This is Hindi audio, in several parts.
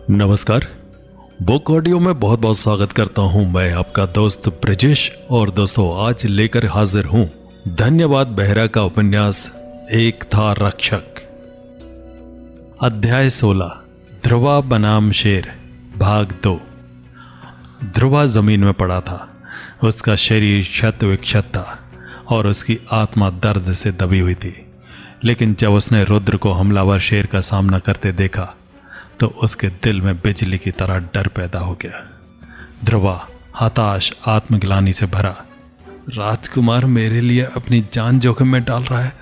नमस्कार। बुक ऑडियो में बहुत बहुत स्वागत करता हूं। मैं आपका दोस्त ब्रजेश और दोस्तों आज लेकर हाजिर हूं धन्यवाद बेहरा का उपन्यास एक था रक्षक। अध्याय 16 ध्रुवा बनाम शेर भाग 2। ध्रुवा जमीन में पड़ा था। उसका शरीर क्षत विक्षत था और उसकी आत्मा दर्द से दबी हुई थी। लेकिन जब उसने रुद्र को हमलावर शेर का सामना करते देखा तो उसके दिल में बिजली की तरह डर पैदा हो गया। ध्रुवा हताश आत्मग्लानि से भरा, राजकुमार मेरे लिए अपनी जान जोखिम में डाल रहा है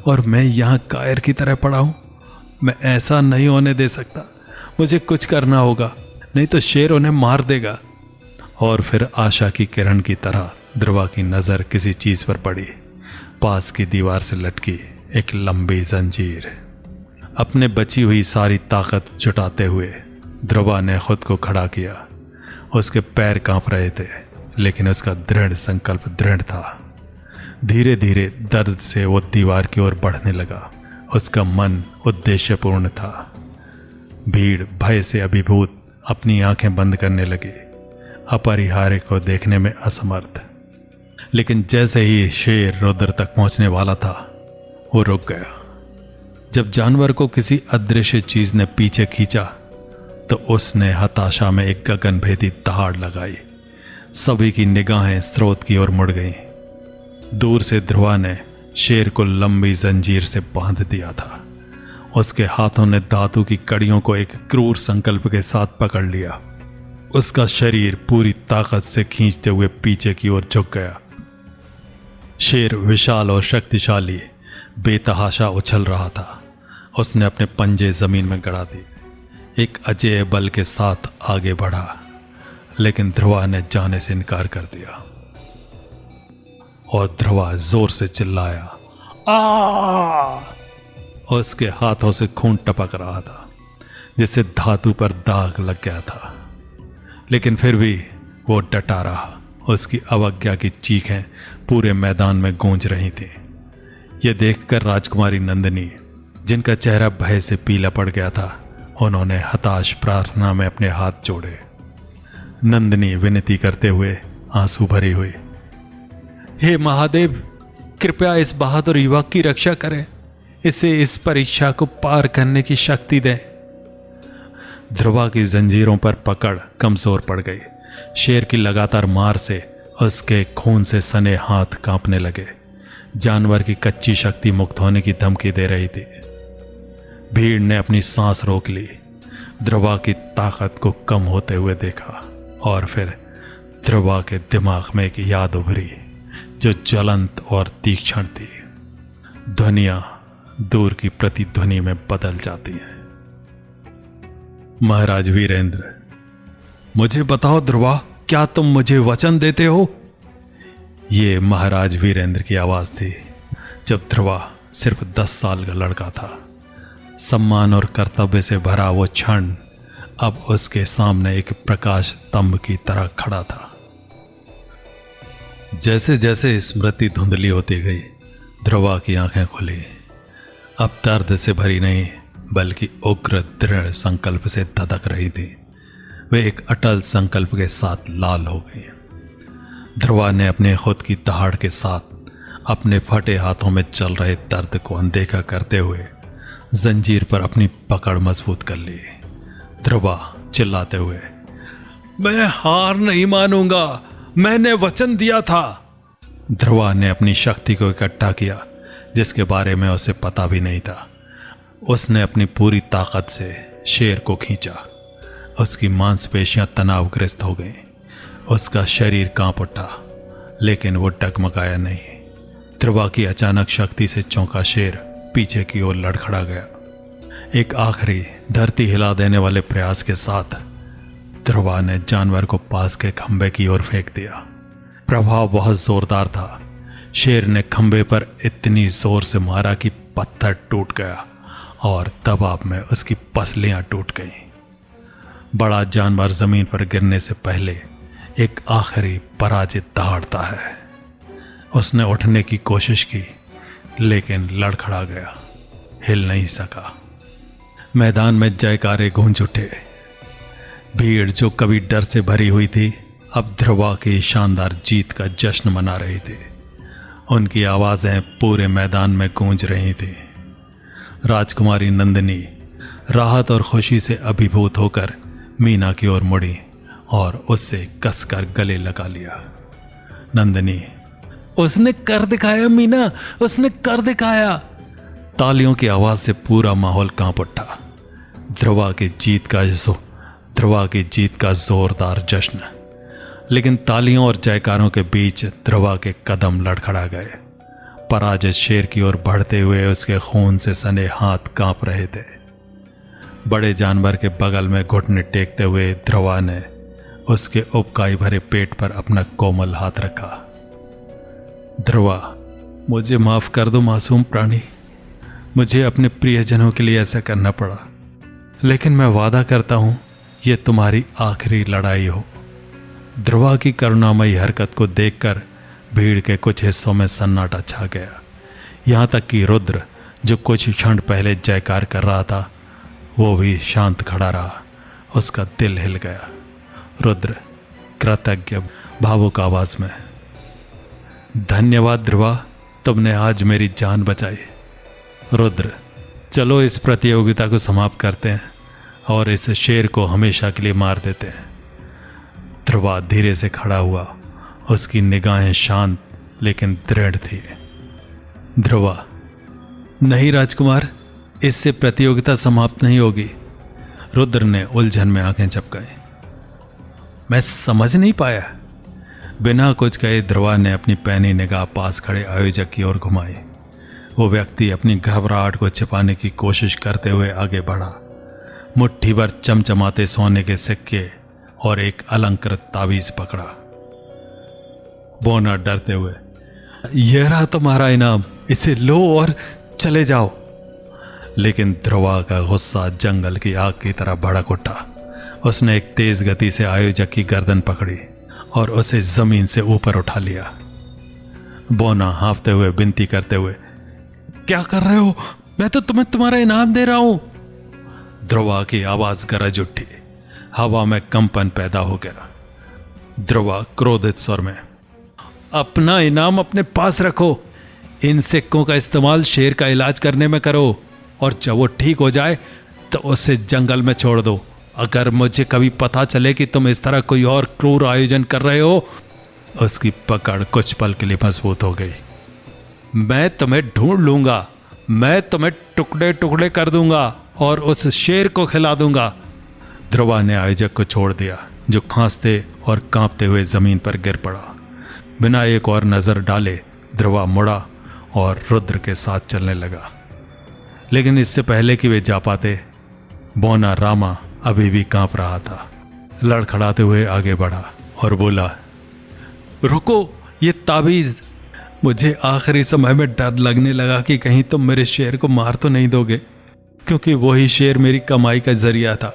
और मैं यहाँ कायर की तरह पड़ा हूँ। मैं ऐसा नहीं होने दे सकता। मुझे कुछ करना होगा, नहीं तो शेर उन्हें मार देगा। और फिर आशा की किरण की तरह ध्रुवा की नज़र किसी चीज़ पर पड़ी। पास की दीवार से लटकी एक लंबी जंजीर। अपने बची हुई सारी ताकत जुटाते हुए ध्रुवा ने खुद को खड़ा किया। उसके पैर कांप रहे थे लेकिन उसका दृढ़ संकल्प दृढ़ था। धीरे धीरे दर्द से वो दीवार की ओर बढ़ने लगा। उसका मन उद्देश्यपूर्ण था। भीड़ भय से अभिभूत अपनी आंखें बंद करने लगी, अपरिहार्य को देखने में असमर्थ। लेकिन जैसे ही शेर रुद्र तक पहुंचने वाला था वो रुक गया। जब जानवर को किसी अदृश्य चीज ने पीछे खींचा तो उसने हताशा में एक गगनभेदी दहाड़ लगाई। सभी की निगाहें स्रोत की ओर मुड़ गईं। दूर से ध्रुवा ने शेर को लंबी जंजीर से बांध दिया था। उसके हाथों ने धातु की कड़ियों को एक क्रूर संकल्प के साथ पकड़ लिया। उसका शरीर पूरी ताकत से खींचते हुए पीछे की ओर झुक गया। शेर विशाल और शक्तिशाली बेतहाशा उछल रहा था। उसने अपने पंजे जमीन में गड़ा दिए, एक अजेय बल के साथ आगे बढ़ा। लेकिन ध्रुवा ने जाने से इनकार कर दिया और ध्रुवा जोर से चिल्लाया, आ! उसके हाथों से खून टपक रहा था जिससे धातु पर दाग लग गया था। लेकिन फिर भी वो डटा रहा। उसकी अवज्ञा की चीखें पूरे मैदान में गूंज रही थी। यह देखकर राजकुमारी नंदिनी, जिनका चेहरा भय से पीला पड़ गया था, उन्होंने हताश प्रार्थना में अपने हाथ जोड़े। नंदिनी विनती करते हुए आंसू भरी हुई, हे महादेव, कृपया इस बहादुर युवक की रक्षा करें। इसे इस परीक्षा को पार करने की शक्ति दें। ध्रुवा की जंजीरों पर पकड़ कमजोर पड़ गई। शेर की लगातार मार से उसके खून से सने हाथ कांपने लगे। जानवर की कच्ची शक्ति मुक्त होने की धमकी दे रही थी। भीड़ ने अपनी सांस रोक ली। ध्रुवा की ताकत को कम होते हुए देखा और फिर ध्रुवा के दिमाग में एक याद उभरी जो ज्वलंत और तीक्ष्ण थी। ध्वनियां दूर की प्रतिध्वनि में बदल जाती हैं। महाराज वीरेंद्र, मुझे बताओ ध्रुवा, क्या तुम मुझे वचन देते हो? ये महाराज वीरेंद्र की आवाज थी जब ध्रुवा सिर्फ 10 साल का लड़का था। सम्मान और कर्तव्य से भरा वो क्षण अब उसके सामने एक प्रकाश स्तंभ की तरह खड़ा था। जैसे जैसे स्मृति धुंधली होती गई, ध्रुवा की आंखें खुली। अब दर्द से भरी नहीं बल्कि उग्र दृढ़ संकल्प से धधक रही थी। वे एक अटल संकल्प के साथ लाल हो गई। ध्रुवा ने अपने खुद की दहाड़ के साथ अपने फटे हाथों में चल रहे दर्द को अनदेखा करते हुए जंजीर पर अपनी पकड़ मजबूत कर ली। ध्रुवा चिल्लाते हुए, मैं हार नहीं मानूंगा, मैंने वचन दिया था। ध्रुवा ने अपनी शक्ति को इकट्ठा किया जिसके बारे में उसे पता भी नहीं था। उसने अपनी पूरी ताकत से शेर को खींचा। उसकी मांसपेशियां तनावग्रस्त हो गईं। उसका शरीर कांप उठा लेकिन वो डगमगाया नहीं। ध्रुवा की अचानक शक्ति से चौंका शेर पीछे की ओर लड़खड़ा गया। एक आखिरी धरती हिला देने वाले प्रयास के साथ ध्रुवा ने जानवर को पास के खंबे की ओर फेंक दिया। प्रभाव बहुत जोरदार था। शेर ने खंबे पर इतनी जोर से मारा कि पत्थर टूट गया और दबाव में उसकी पसलियां टूट गईं। बड़ा जानवर जमीन पर गिरने से पहले एक आखिरी पराजित दहाड़ता है। उसने उठने की कोशिश की लेकिन लड़खड़ा गया, हिल नहीं सका। मैदान में जयकारे गूंज उठे। भीड़ जो कभी डर से भरी हुई थी, अब ध्रुवा की शानदार जीत का जश्न मना रही थी। उनकी आवाजें पूरे मैदान में गूंज रही थी। राजकुमारी नंदिनी राहत और खुशी से अभिभूत होकर मीना की ओर मुड़ी और उससे कसकर गले लगा लिया। नंदिनी, उसने कर दिखाया मीना, उसने कर दिखाया। तालियों की आवाज से पूरा माहौल कांप उठा। ध्रुवा की जीत का जोरदार जश्न। लेकिन तालियों और जयकारों के बीच ध्रुवा के कदम लड़खड़ा गए। पराजित शेर की ओर बढ़ते हुए उसके खून से सने हाथ कांप रहे थे। बड़े जानवर के बगल में घुटने टेकते हुए ध्रुवा ने उसके उबकाई भरे पेट पर अपना कोमल हाथ रखा। ध्रुवा, मुझे माफ कर दो मासूम प्राणी। मुझे अपने प्रियजनों के लिए ऐसा करना पड़ा, लेकिन मैं वादा करता हूं यह तुम्हारी आखिरी लड़ाई हो। ध्रुवा की करुणामयी हरकत को देखकर भीड़ के कुछ हिस्सों में सन्नाटा छा गया। यहां तक कि रुद्र, जो कुछ क्षण पहले जयकार कर रहा था, वो भी शांत खड़ा रहा। उसका दिल हिल गया। रुद्र कृतज्ञ भावुक आवाज में, धन्यवाद ध्रुवा, तुमने आज मेरी जान बचाई। रुद्र, चलो इस प्रतियोगिता को समाप्त करते हैं और इस शेर को हमेशा के लिए मार देते हैं। ध्रुवा धीरे से खड़ा हुआ। उसकी निगाहें शांत लेकिन दृढ़ थी। ध्रुवा, नहीं राजकुमार, इससे प्रतियोगिता समाप्त नहीं होगी। रुद्र ने उलझन में आंखें झपकाई। मैं समझ नहीं पाया। बिना कुछ कहे ध्रुवा ने अपनी पैनी निगाह पास खड़े आयोजक की ओर घुमाई। वो व्यक्ति अपनी घबराहट को छिपाने की कोशिश करते हुए आगे बढ़ा। मुट्ठी भर चमचमाते सोने के सिक्के और एक अलंकृत तावीज पकड़ा। बोना डरते हुए, यह रहा तुम्हारा इनाम, इसे लो और चले जाओ। लेकिन ध्रुवा का गुस्सा जंगल की आग की तरह भड़क उठा। उसने एक तेज गति से आयोजक की गर्दन पकड़ी और उसे जमीन से ऊपर उठा लिया। बोना हाँफते हुए विनती करते हुए, क्या कर रहे हो? मैं तो तुम्हें तुम्हारा इनाम दे रहा हूं। ध्रुवा की आवाज गरज उठी। हवा में कंपन पैदा हो गया। ध्रुवा क्रोधित स्वर में, अपना इनाम अपने पास रखो। इन सिक्कों का इस्तेमाल शेर का इलाज करने में करो और जब वो ठीक हो जाए तो उसे जंगल में छोड़ दो। अगर मुझे कभी पता चले कि तुम इस तरह कोई और क्रूर आयोजन कर रहे हो। उसकी पकड़ कुछ पल के लिए मजबूत हो गई। मैं तुम्हें ढूंढ लूंगा, मैं तुम्हें टुकड़े टुकड़े कर दूंगा और उस शेर को खिला दूंगा। ध्रुवा ने आयोजक को छोड़ दिया, जो खांसते और कांपते हुए जमीन पर गिर पड़ा। बिना एक और नजर डाले ध्रुवा मुड़ा और रुद्र के साथ चलने लगा। लेकिन इससे पहले कि वे जा पाते, बोना रामा अभी भी कांप रहा था। लड़खड़ाते हुए आगे बढ़ा और बोला, रुको, ये ताबीज। मुझे आखिरी समय में डर लगने लगा कि कहीं तुम मेरे शेर को मार तो नहीं दोगे, क्योंकि वही शेर मेरी कमाई का जरिया था।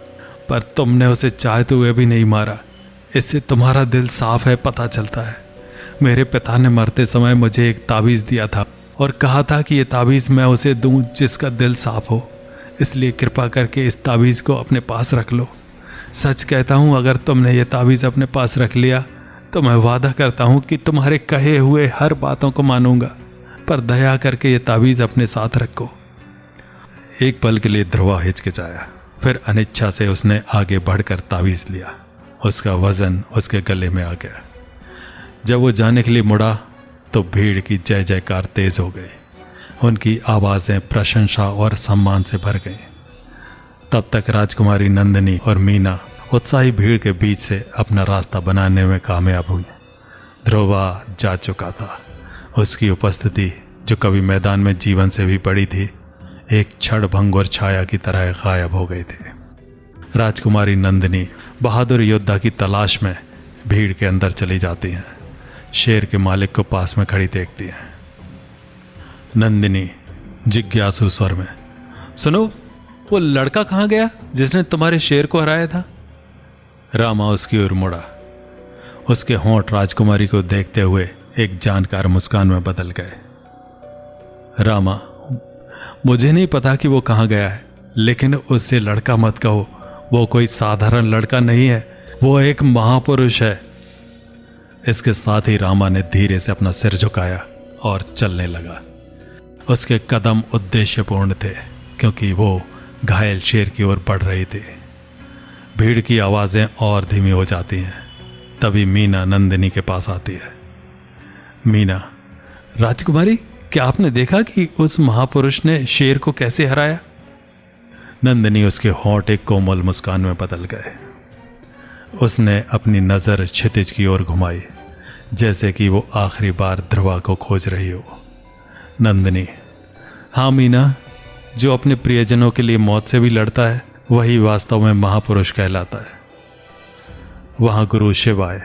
पर तुमने उसे चाहते हुए भी नहीं मारा। इससे तुम्हारा दिल साफ है, पता चलता है। मेरे पिता ने मरते समय मुझे एक ताबीज़ दिया था और कहा था कि ये ताबीज़ मैं उसे दूं जिसका दिल साफ हो। इसलिए कृपा करके इस ताबीज़ को अपने पास रख लो। सच कहता हूँ, अगर तुमने ये ताबीज़ अपने पास रख लिया तो मैं वादा करता हूँ कि तुम्हारे कहे हुए हर बातों को मानूंगा। पर दया करके ये ताबीज़ अपने साथ रखो। एक पल के लिए ध्रुवा हिचकिचाया, फिर अनिच्छा से उसने आगे बढ़कर ताबीज़ लिया। उसका वजन उसके गले में आ गया। जब वो जाने के लिए मुड़ा तो भीड़ की जय जयकार तेज हो गई। उनकी आवाज़ें प्रशंसा और सम्मान से भर गईं। तब तक राजकुमारी नंदिनी और मीना उत्साही भीड़ के बीच से अपना रास्ता बनाने में कामयाब हुई। ध्रुवा जा चुका था। उसकी उपस्थिति, जो कभी मैदान में जीवन से भी बड़ी थी, एक क्षणभंगुर छाया की तरह गायब हो गई थी। राजकुमारी नंदिनी बहादुर योद्धा की तलाश में भीड़ के अंदर चली जाती हैं। शेर के मालिक को पास में खड़ी देखती हैं। नंदिनी जिज्ञासु स्वर में, सुनो, वो लड़का कहाँ गया जिसने तुम्हारे शेर को हराया था? रामा उसकी ओर मुड़ा। उसके होंठ राजकुमारी को देखते हुए एक जानकार मुस्कान में बदल गए। रामा, मुझे नहीं पता कि वो कहाँ गया है, लेकिन उससे लड़का मत कहो। वो कोई साधारण लड़का नहीं है, वो एक महापुरुष है। इसके साथ ही रामा ने धीरे से अपना सिर झुकाया और चलने लगा। उसके कदम उद्देश्यपूर्ण थे क्योंकि वो घायल शेर की ओर बढ़ रही थी। भीड़ की आवाजें और धीमी हो जाती हैं। तभी मीना नंदिनी के पास आती है। मीना, राजकुमारी, क्या आपने देखा कि उस महापुरुष ने शेर को कैसे हराया? नंदिनी उसके होंठ एक कोमल मुस्कान में बदल गए। उसने अपनी नजर क्षितिज की ओर घुमाई, जैसे कि वो आखिरी बार ध्रुवा को खोज रही हो। नंदिनी, हाँ मीना, जो अपने प्रियजनों के लिए मौत से भी लड़ता है वही वास्तव में महापुरुष कहलाता है। वहां गुरु शिव आए।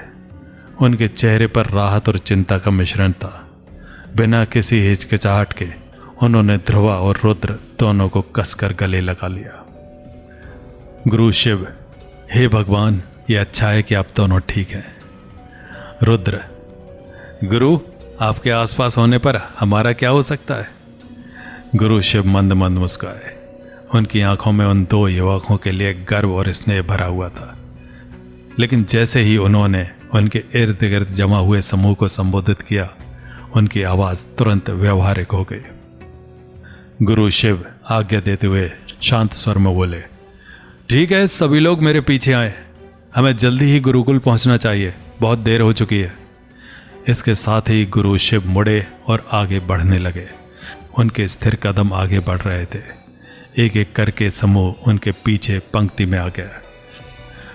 उनके चेहरे पर राहत और चिंता का मिश्रण था। बिना किसी हिचकिचाहट के उन्होंने ध्रुवा और रुद्र दोनों को कसकर गले लगा लिया। गुरु शिव, हे भगवान, ये अच्छा है कि आप दोनों ठीक हैं। रुद्र, गुरु, आपके आसपास होने पर हमारा क्या हो सकता है? गुरु शिव मंद मंद मुस्काए। उनकी आंखों में उन दो युवकों के लिए गर्व और स्नेह भरा हुआ था। लेकिन जैसे ही उन्होंने उनके इर्द गिर्द जमा हुए समूह को संबोधित किया, उनकी आवाज तुरंत व्यवहारिक हो गई। गुरु शिव आज्ञा देते हुए शांत स्वर में बोले, ठीक है, सभी लोग मेरे पीछे आए। हमें जल्दी ही गुरुकुल पहुंचना चाहिए, बहुत देर हो चुकी है। इसके साथ ही गुरु शिव मुड़े और आगे बढ़ने लगे। उनके स्थिर कदम आगे बढ़ रहे थे। एक एक करके समूह उनके पीछे पंक्ति में आ गया।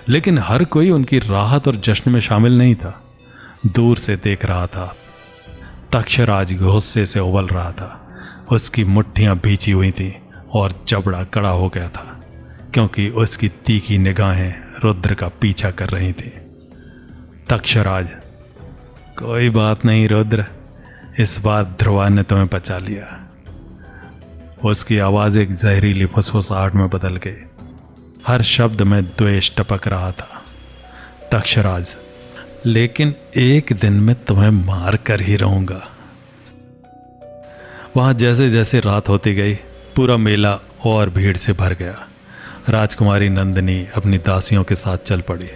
लेकिन हर कोई उनकी राहत और जश्न में शामिल नहीं था। दूर से देख रहा था। तक्षराज गुस्से से उबल रहा था। उसकी मुट्ठियां भींची हुई थीं और जबड़ा कड़ा हो गया था, क्योंकि उसकी तीखी निगाहें रुद्र का पीछा कर रही थीं। तक्षराज, कोई बात नहीं रुद्र, इस बार ध्रुवा ने तुम्हें बचा लिया। उसकी आवाज एक जहरीली फुसफुसाहट में बदल गई। हर शब्द में द्वेष टपक रहा था। तक्षराज, लेकिन एक दिन में तुम्हें मार कर ही रहूंगा। वहां जैसे जैसे रात होती गई, पूरा मेला और भीड़ से भर गया। राजकुमारी नंदिनी अपनी दासियों के साथ चल पड़ी।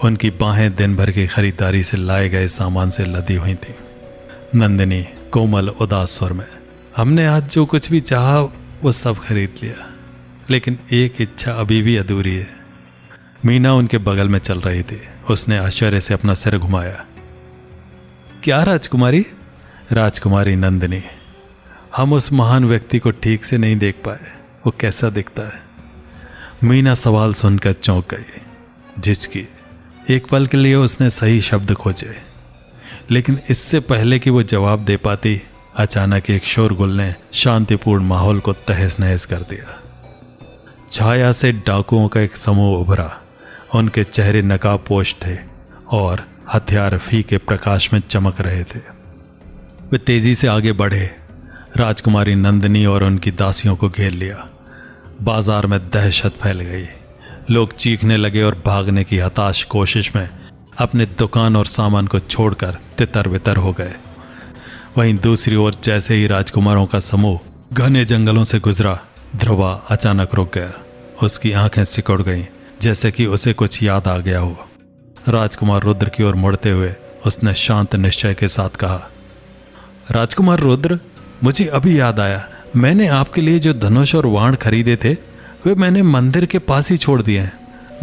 उनकी बाहें दिन भर की खरीदारी से लाए गए सामान से लदी हुई थीं। नंदिनी कोमल उदास स्वर में, हमने आज जो कुछ भी चाहा वो सब खरीद लिया, लेकिन एक इच्छा अभी भी अधूरी है। मीना उनके बगल में चल रही थी। उसने आश्चर्य से अपना सिर घुमाया। क्या राजकुमारी? राजकुमारी नंदिनी, हम उस महान व्यक्ति को ठीक से नहीं देख पाए। वो कैसा दिखता है? मीना सवाल सुनकर चौंक गई, झिझकी। एक पल के लिए उसने सही शब्द खोजे, लेकिन इससे पहले कि वो जवाब दे पाती, अचानक एक शोरगुल ने शांतिपूर्ण माहौल को तहस नहस कर दिया। छाया से डाकुओं का एक समूह उभरा। उनके चेहरे नकाबपोश थे और हथियार फीके प्रकाश में चमक रहे थे। वे तेजी से आगे बढ़े। राजकुमारी नंदिनी और उनकी दासियों को घेर लिया। बाजार में दहशत फैल गई। लोग चीखने लगे और भागने की हताश कोशिश में अपने दुकान और सामान को छोड़कर तितर बितर हो गए। वहीं दूसरी ओर जैसे ही राजकुमारों का समूह घने जंगलों से गुजरा, ध्रुवा अचानक रुक गया। उसकी आंखें सिकुड़ गईं, जैसे कि उसे कुछ याद आ गया हो। राजकुमार रुद्र की ओर मुड़ते हुए उसने शांत निश्चय के साथ कहा, राजकुमार रुद्र, मुझे अभी याद आया, मैंने आपके लिए जो धनुष और बाण खरीदे थे वे मैंने मंदिर के पास ही छोड़ दिए हैं।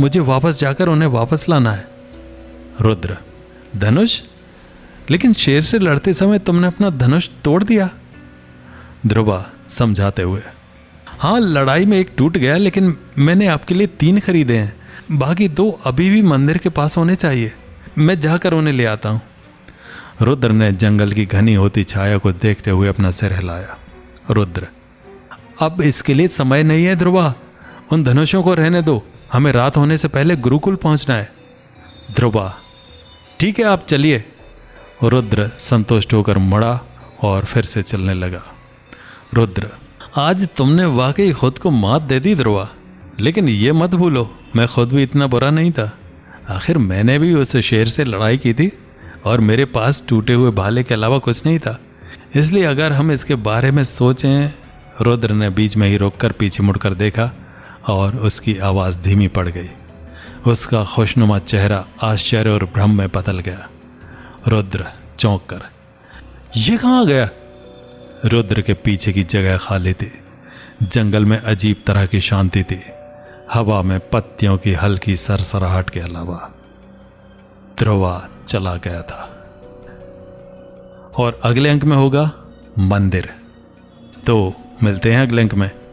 मुझे वापस जाकर उन्हें वापस लाना है। रुद्र, धनुष? लेकिन शेर से लड़ते समय तुमने अपना धनुष तोड़ दिया। ध्रुवा समझाते हुए, हाँ, लड़ाई में एक टूट गया, लेकिन मैंने आपके लिए 3 खरीदे हैं। बाकी 2 अभी भी मंदिर के पास होने चाहिए। मैं जाकर उन्हें ले आता हूं। रुद्र ने जंगल की घनी होती छाया को देखते हुए अपना सिर हिलाया। रुद्र, अब इसके लिए समय नहीं है ध्रुवा, उन धनुषों को रहने दो, हमें रात होने से पहले गुरुकुल पहुंचना है। ध्रुवा, ठीक है, आप चलिए। रुद्र संतुष्ट होकर मुड़ा और फिर से चलने लगा। रुद्र, आज तुमने वाकई खुद को मात दे दी ध्रुवा, लेकिन ये मत भूलो मैं खुद भी इतना बुरा नहीं था। आखिर मैंने भी उस शेर से लड़ाई की थी और मेरे पास टूटे हुए भाले के अलावा कुछ नहीं था। इसलिए अगर हम इसके बारे में सोचें। रुद्र ने बीच में ही रोककर पीछे मुड़कर देखा और उसकी आवाज़ धीमी पड़ गई। उसका खुशनुमा चेहरा आश्चर्य और भ्रम में बदल गया। रुद्र चौंक कर, ये कहाँ गया? रुद्र के पीछे की जगह खाली थी। जंगल में अजीब तरह की शांति थी। हवा में पत्तियों की हल्की सरसराहट के अलावा। ध्रुवा चला गया था। और अगले अंक में होगा मंदिर। तो मिलते हैं अगले अंक में।